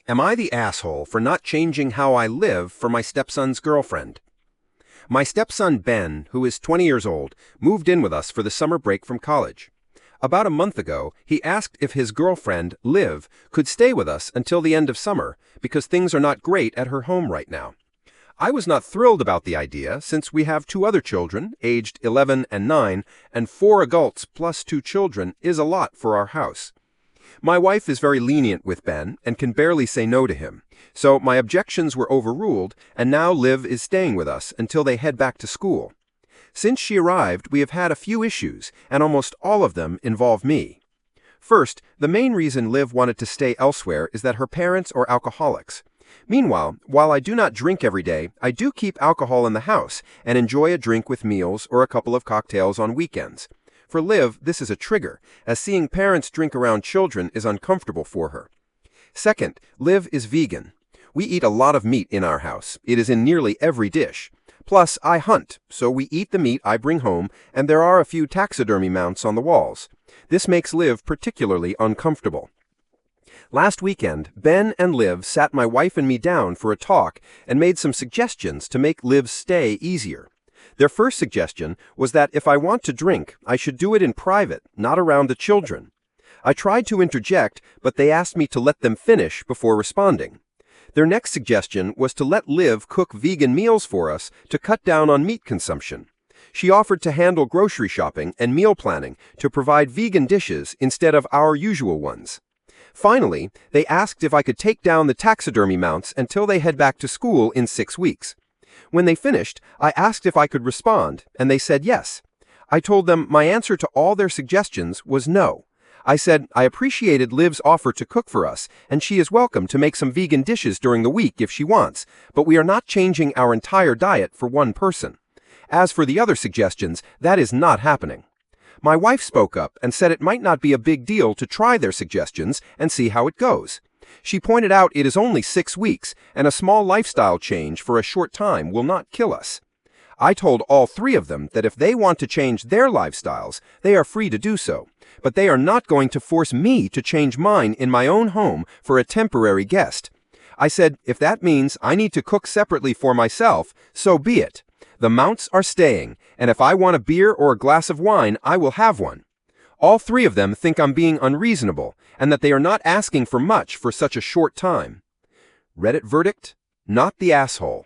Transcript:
Am I the asshole for not changing how I live for my stepson's girlfriend? My stepson Ben, who is 20 years old, moved in with us for the summer break from college. About a month ago, he asked if his girlfriend, Liv, could stay with us until the end of summer because things are not great at her home right now. I was not thrilled about the idea since we have two other children, aged 11 and 9, and 4 adults plus 2 children is a lot for our house. My wife is very lenient with Ben and can barely say no to him, so my objections were overruled, and now Liv is staying with us until they head back to school. Since she arrived, we have had a few issues, and almost all of them involve me. First, the main reason Liv wanted to stay elsewhere is that her parents are alcoholics. Meanwhile, while I do not drink every day, I do keep alcohol in the house and enjoy a drink with meals or a couple of cocktails on weekends. For Liv, this is a trigger, as seeing parents drink around children is uncomfortable for her. Second, Liv is vegan. We eat a lot of meat in our house. It is in nearly every dish. Plus, I hunt, so we eat the meat I bring home, and there are a few taxidermy mounts on the walls. This makes Liv particularly uncomfortable. Last weekend, Ben and Liv sat my wife and me down for a talk and made some suggestions to make Liv's stay easier. Their first suggestion was that if I want to drink, I should do it in private, not around the children. I tried to interject, but they asked me to let them finish before responding. Their next suggestion was to let Liv cook vegan meals for us to cut down on meat consumption. She offered to handle grocery shopping and meal planning to provide vegan dishes instead of our usual ones. Finally, they asked if I could take down the taxidermy mounts until they head back to school in 6 weeks. When they finished, I asked if I could respond, and they said yes. I told them my answer to all their suggestions was no. I said I appreciated Liv's offer to cook for us, and she is welcome to make some vegan dishes during the week if she wants, but we are not changing our entire diet for one person. As for the other suggestions, that is not happening. My wife spoke up and said it might not be a big deal to try their suggestions and see how it goes. She pointed out it is only 6 weeks, and a small lifestyle change for a short time will not kill us. I told all 3 of them that if they want to change their lifestyles, they are free to do so, but they are not going to force me to change mine in my own home for a temporary guest. I said, if that means I need to cook separately for myself, so be it. The mounts are staying, and if I want a beer or a glass of wine, I will have one. All 3 of them think I'm being unreasonable, and that they are not asking for much for such a short time. Reddit verdict: not the asshole.